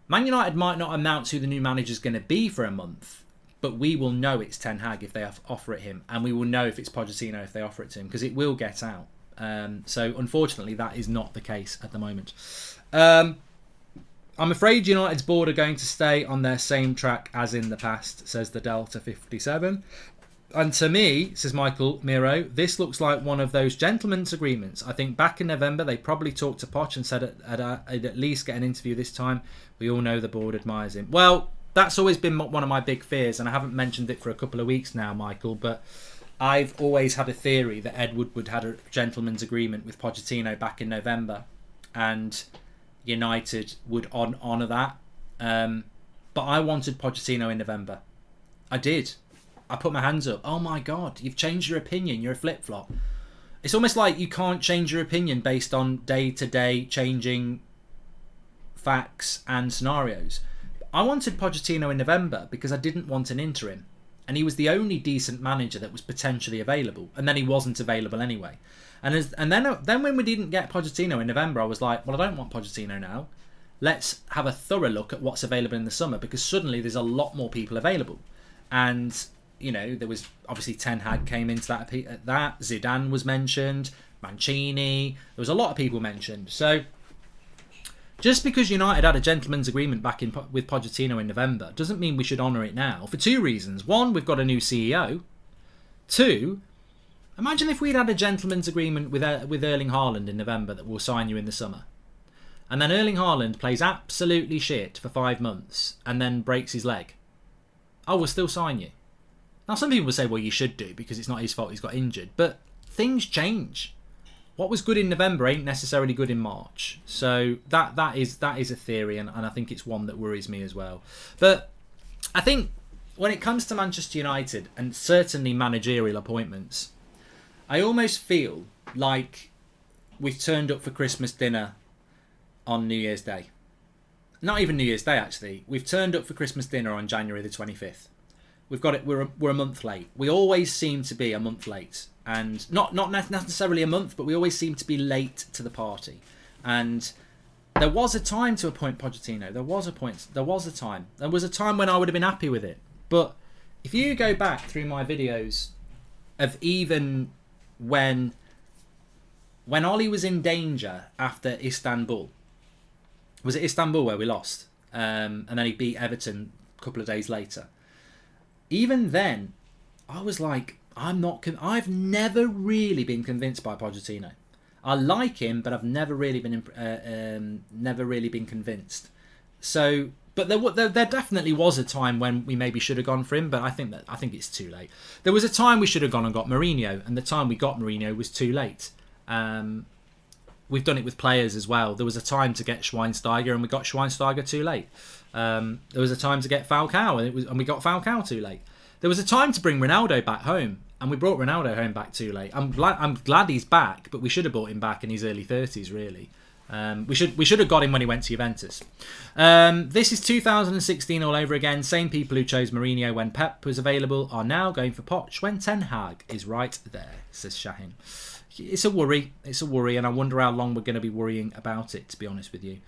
Man United might not announce who the new manager's going to be for a month, but we will know it's Ten Hag if they offer it him, and we will know if it's Pochettino if they offer it to him, because it will get out. So unfortunately that is not the case at the moment. I'm afraid United's board are going to stay on their same track as in the past, says the Delta 57. And to me, says Michael Miro, this looks like one of those gentlemen's agreements. I think back in November they probably talked to Poch and said I'd at least get an interview this time. We all know the board admires him. Well, that's always been one of my big fears, and I haven't mentioned it for a couple of weeks now, Michael, but I've always had a theory that Ed Woodward had a gentleman's agreement with Pochettino back in November, and United would honour that. But I wanted Pochettino in November. I did. I put my hands up. Oh my God, you've changed your opinion. You're a flip-flop. It's almost like you can't change your opinion based on day-to-day changing facts and scenarios. I wanted Pochettino in November because I didn't want an interim. And he was the only decent manager that was potentially available. And then he wasn't available anyway. And then when we didn't get Pochettino in November, I was like, well, I don't want Pochettino now. Let's have a thorough look at what's available in the summer, because suddenly there's a lot more people available. And, you know, there was obviously Ten Hag came into that. Zidane was mentioned, Mancini. There was a lot of people mentioned. So just because United had a gentleman's agreement back with Pochettino in November doesn't mean we should honour it now, for two reasons. One, we've got a new CEO. Two, imagine if we'd had a gentleman's agreement with Erling Haaland in November that we'll sign you in the summer. And then Erling Haaland plays absolutely shit for 5 months and then breaks his leg. Oh, we'll still sign you. Now, some people will say, well, you should do because it's not his fault he's got injured. But things change. What was good in November ain't necessarily good in March. So that is a theory, and I think it's one that worries me as well. But I think when it comes to Manchester United, and certainly managerial appointments, I almost feel like we've turned up for Christmas dinner on New Year's Day. Not even New Year's Day, actually. We've turned up for Christmas dinner on January the 25th. We've got it. We're a month late. We always seem to be a month late, and not necessarily a month, but we always seem to be late to the party. And there was a time to appoint Pochettino. There was a time. There was a time when I would have been happy with it. But if you go back through my videos of even when Ollie was in danger after Istanbul, was it Istanbul where we lost? And then he beat Everton a couple of days later. Even then, I was like, I've never really been convinced by Pochettino. I like him, but I've never really been convinced. So, but there definitely was a time when we maybe should have gone for him, but I think it's too late. There was a time we should have gone and got Mourinho, and the time we got Mourinho was too late. We've done it with players as well. There was a time to get Schweinsteiger, and we got Schweinsteiger too late. There was a time to get Falcao, and we got Falcao too late. There was a time to bring Ronaldo back home, and we brought Ronaldo home back too late. I'm glad he's back, but we should have brought him back in his early 30s, really. We should have got him when he went to Juventus. This is 2016 all over again. Same people who chose Mourinho when Pep was available are now going for Poch when Ten Hag is right there, says Shahin. It's a worry, and I wonder how long we're going to be worrying about it, to be honest with you.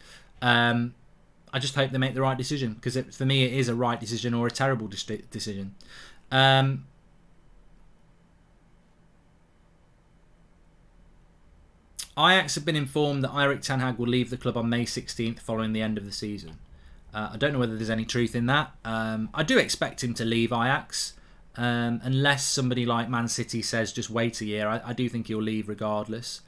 I just hope they make the right decision, because for me it is a right decision or a terrible decision. Ajax have been informed that Erik Ten Hag will leave the club on May 16th following the end of the season. I don't know whether there's any truth in that. I do expect him to leave Ajax, unless somebody like Man City says just wait a year. I do think he'll leave regardless.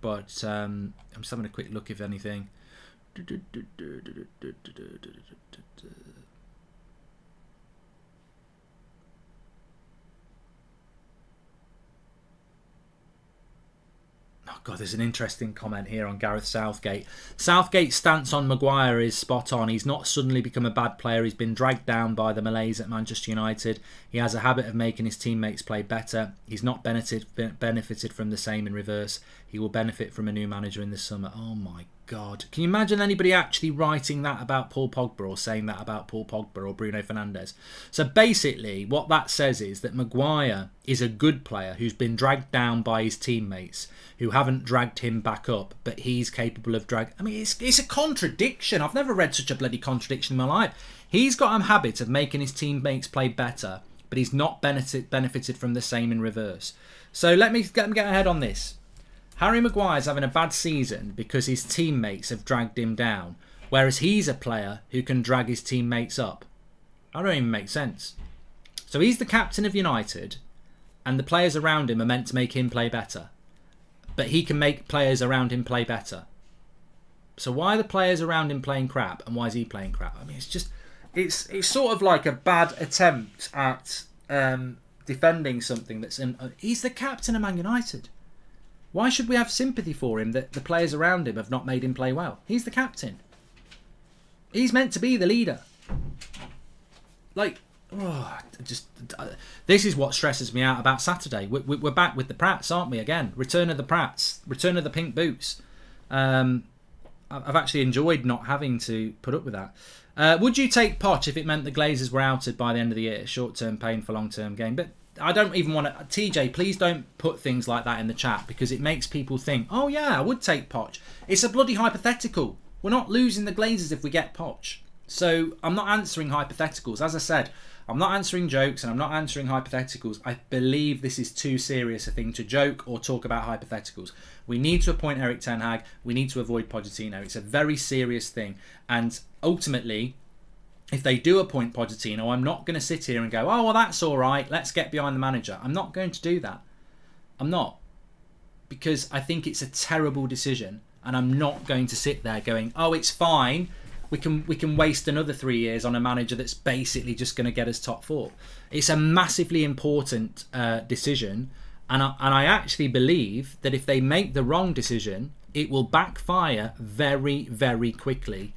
But I'm just having a quick look if anything. Oh God, there's an interesting comment here on Gareth Southgate. Southgate's stance on Maguire is spot on. He's not suddenly become a bad player. He's been dragged down by the Malays at Manchester United. He has a habit of making his teammates play better. He's not benefited from the same in reverse. He will benefit from a new manager in the summer. Oh my God. Can you imagine anybody actually writing that about Paul Pogba or saying that about Paul Pogba or Bruno Fernandes? So basically what that says is that Maguire is a good player who's been dragged down by his teammates who haven't dragged him back up, but he's capable of drag. I mean, it's a contradiction. I've never read such a bloody contradiction in my life. He's got a habit of making his teammates play better, but he's not benefited from the same in reverse. So let me get ahead on this. Harry Maguire's having a bad season because his teammates have dragged him down, whereas he's a player who can drag his teammates up. That don't even make sense. So he's the captain of United, and the players around him are meant to make him play better. But he can make players around him play better. So why are the players around him playing crap, and why is he playing crap? I mean, it's sort of like a bad attempt at defending something that's he's the captain of Man United. Why should we have sympathy for him that the players around him have not made him play well? He's the captain. He's meant to be the leader. Like, This is what stresses me out about Saturday. We're back with the Prats, aren't we? Again, return of the Prats, return of the pink boots. I've actually enjoyed not having to put up with that. Would you take Poch if it meant the Glazers were outed by the end of the year? Short-term pain for long-term gain. But I don't even want to... TJ, please don't put things like that in the chat, because it makes people think, oh yeah, I would take Poch. It's a bloody hypothetical. We're not losing the Glazers if we get Poch. So I'm not answering hypotheticals. As I said, I'm not answering jokes and I'm not answering hypotheticals. I believe this is too serious a thing to joke or talk about hypotheticals. We need to appoint Erik ten Hag. We need to avoid Pochettino. It's a very serious thing. And ultimately, if they do appoint Pochettino, I'm not going to sit here and go, oh, well, that's all right. Let's get behind the manager. I'm not going to do that. I'm not. Because I think it's a terrible decision. And I'm not going to sit there going, oh, it's fine. We can waste another 3 years on a manager that's basically just going to get us top four. It's a massively important decision, and I actually believe that if they make the wrong decision, it will backfire very, very quickly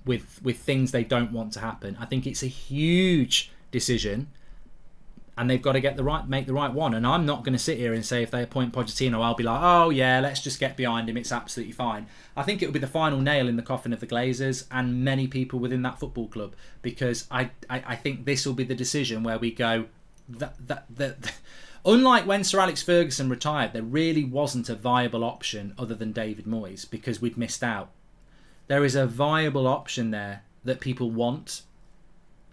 with things they don't want to happen. I think it's a huge decision, and they've got to make the right one. And I'm not going to sit here and say if they appoint Pochettino, I'll be like, oh yeah, let's just get behind him. It's absolutely fine. I think it will be the final nail in the coffin of the Glazers and many people within that football club, because I think this will be the decision where we go, unlike when Sir Alex Ferguson retired, there really wasn't a viable option other than David Moyes because we'd missed out. There is a viable option there that people want.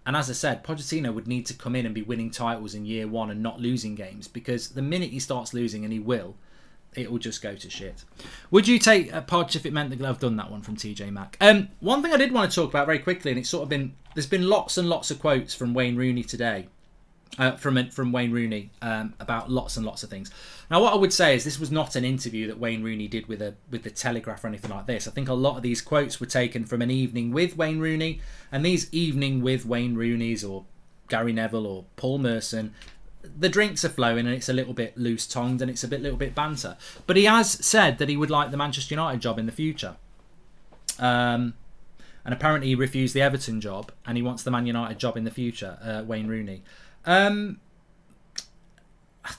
And as I said, Pochettino would need to come in and be winning titles in year one and not losing games, because the minute he starts losing, and he will, it will just go to shit. Would you take a Poch if it meant that I've done that one from TJ Mack? One thing I did want to talk about very quickly, and it's sort of there's been lots and lots of quotes from Wayne Rooney today. From Wayne Rooney about lots and lots of things. Now, what I would say is this was not an interview that Wayne Rooney did with the Telegraph or anything like this. I think a lot of these quotes were taken from an evening with Wayne Rooney, and these evening with Wayne Rooneys or Gary Neville or Paul Merson, the drinks are flowing and it's a little bit loose-tongued and it's a little bit banter. But he has said that he would like the Manchester United job in the future. And apparently he refused the Everton job and he wants the Man United job in the future, Wayne Rooney.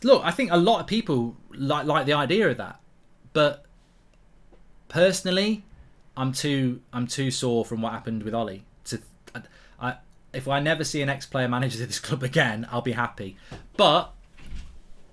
Look, I think a lot of people like the idea of that, but personally, I'm too sore from what happened with Ollie. If I never see an ex-player manager to this club again, I'll be happy. But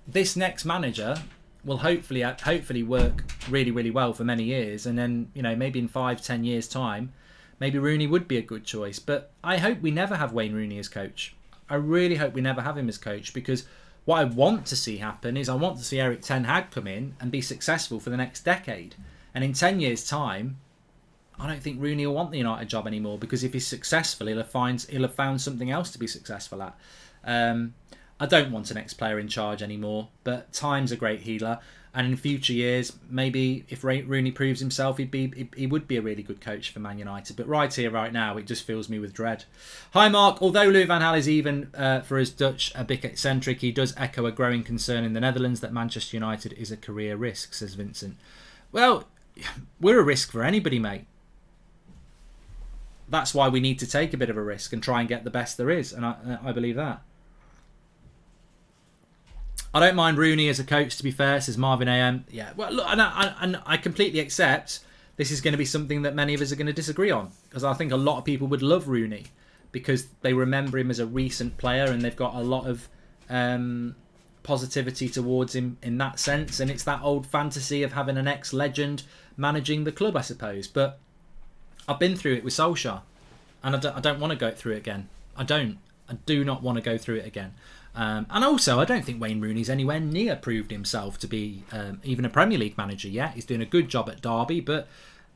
this next manager will hopefully work really, really well for many years, and then maybe in 5-10 years' time, maybe Rooney would be a good choice. But I hope we never have Wayne Rooney as coach. I really hope we never have him as coach, because what I want to see happen is I want to see Erik ten Hag come in and be successful for the next decade. And in 10 years' time, I don't think Rooney will want the United job anymore, because if he's successful, he'll have found something else to be successful at. I don't want an ex-player in charge anymore, but time's a great healer. And in future years, maybe if Rooney proves himself, he would be a really good coach for Man United. But right here, right now, it just fills me with dread. Hi, Mark. Although Louis van Gaal is even for his Dutch a bit eccentric, he does echo a growing concern in the Netherlands that Manchester United is a career risk, says Vincent. Well, we're a risk for anybody, mate. That's why we need to take a bit of a risk and try and get the best there is. And I believe that. I don't mind Rooney as a coach, to be fair, says Marvin AM. Yeah, well, look, and I completely accept this is going to be something that many of us are going to disagree on, because I think a lot of people would love Rooney because they remember him as a recent player and they've got a lot of positivity towards him in that sense. And it's that old fantasy of having an ex-legend managing the club, I suppose. But I've been through it with Solskjaer, and I don't want to go through it again. I do not want to go through it again. And also, I don't think Wayne Rooney's anywhere near proved himself to be even a Premier League manager yet. He's doing a good job at Derby, but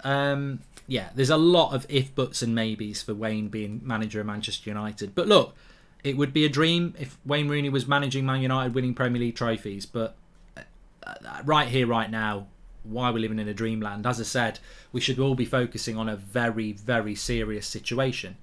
yeah, there's a lot of if, buts and maybes for Wayne being manager of Manchester United. But look, it would be a dream if Wayne Rooney was managing Man United winning Premier League trophies. But right here, right now, why we're living in a dreamland. As I said, we should all be focusing on a very, very serious situation.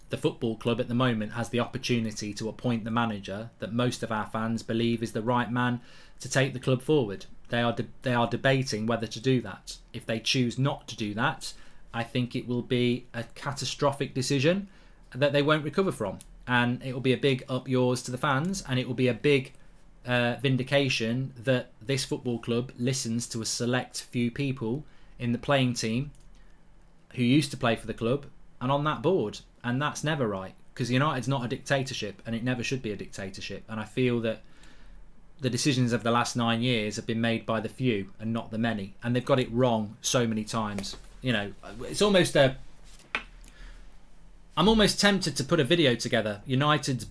The football club at the moment has the opportunity to appoint the manager that most of our fans believe is the right man to take the club forward. They are debating whether to do that. If they choose not to do that, I think it will be a catastrophic decision that they won't recover from. and it will be a big up yours to the fans, and it will be a big vindication that this football club listens to a select few people in the playing team who used to play for the club and on that board, and that's never right, because United's not a dictatorship, and it never should be a dictatorship. And I feel that the decisions of the last 9 years have been made by the few and not the many, and they've got it wrong so many times. It's almost I'm almost tempted to put a video together, United's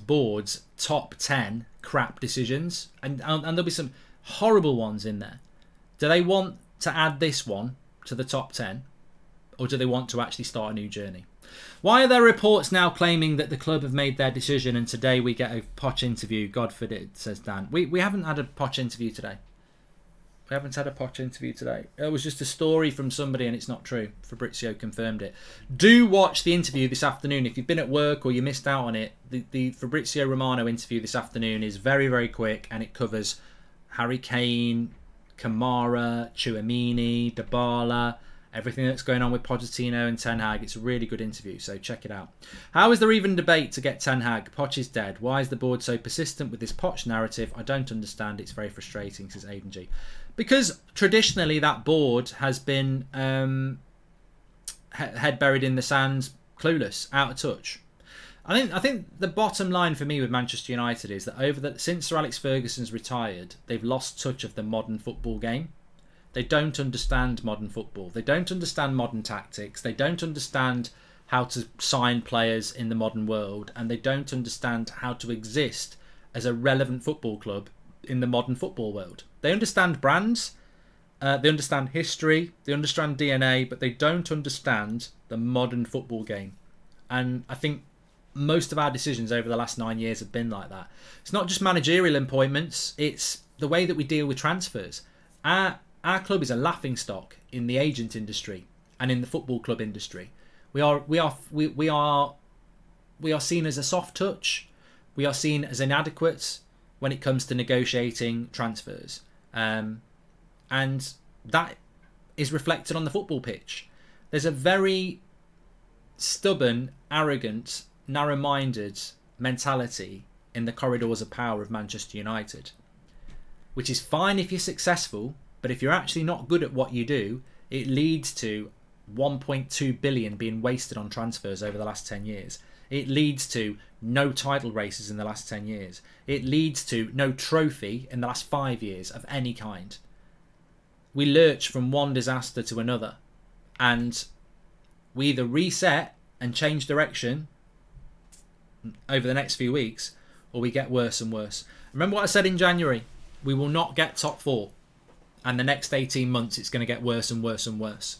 board's top 10 crap decisions, and there'll be some horrible ones in there. Do they want to add this one to the top 10, or do they want to actually start a new journey? Why are there reports now claiming that the club have made their decision, and today we get a Poch interview? God forbid, says Dan. We haven't had a Poch interview today. We haven't had a Poch interview today. It was just a story from somebody, and it's not true. Fabrizio confirmed it. Do watch the interview this afternoon. If you've been at work or you missed out on it, the Fabrizio Romano interview this afternoon is very, very quick, and it covers Harry Kane, Kamara, Tchouameni, Dybala, everything that's going on with Pochettino and Ten Hag. It's a really good interview, so check it out. How is there even debate to get Ten Hag? Poch is dead. Why is the board so persistent with this Poch narrative? I don't understand. It's very frustrating, says Aidan G. Because traditionally that board has been head buried in the sand, clueless, out of touch. I think the bottom line for me with Manchester United is that since Sir Alex Ferguson's retired, they've lost touch of the modern football game. They don't understand modern football. They don't understand modern tactics. They don't understand how to sign players in the modern world, and they don't understand how to exist as a relevant football club in the modern football world. They understand brands, they understand history, they understand DNA, but they don't understand the modern football game. And I think most of our decisions over the last 9 years have been like that. It's not just managerial appointments, it's the way that we deal with transfers. Our club is a laughingstock in the agent industry and in the football club industry. We are seen as a soft touch. We are seen as inadequate when it comes to negotiating transfers. And that is reflected on the football pitch. There's a very stubborn, arrogant, narrow-minded mentality in the corridors of power of Manchester United, which is fine if you're successful, but if you're actually not good at what you do, it leads to 1.2 billion being wasted on transfers over the last 10 years. It leads to no title races in the last 10 years. It leads to no trophy in the last 5 years of any kind. We lurch from one disaster to another, and we either reset and change direction over the next few weeks, or we get worse and worse. Remember what I said in January? We will not get top 4, and the next 18 months it's going to get worse and worse and worse.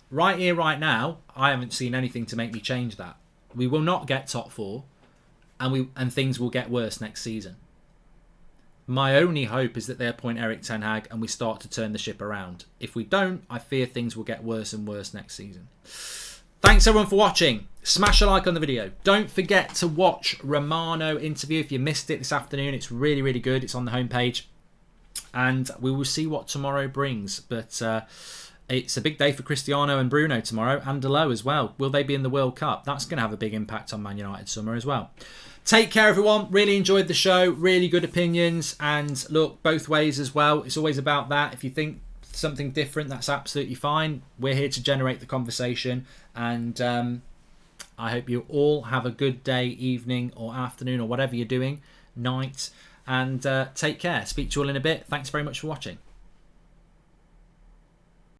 Right here, right now, I haven't seen anything to make me change that. We will not get top 4, and things will get worse next season. My only hope is that they appoint Erik Ten Hag and we start to turn the ship around. If we don't, I fear things will get worse and worse next season. Thanks everyone for watching. Smash a like on the video. Don't forget to watch Romano interview if you missed it this afternoon. It's really, really good. It's on the homepage. And we will see what tomorrow brings. But it's a big day for Cristiano and Bruno tomorrow, and Delo as well. Will they be in the World Cup? That's going to have a big impact on Man United summer as well. Take care, everyone. Really enjoyed the show. Really good opinions. And look, both ways as well. It's always about that. If you think something different, that's absolutely fine. We're here to generate the conversation. And I hope you all have a good day, evening, or afternoon, or whatever you're doing, night. And take care. Speak to you all in a bit. Thanks very much for watching.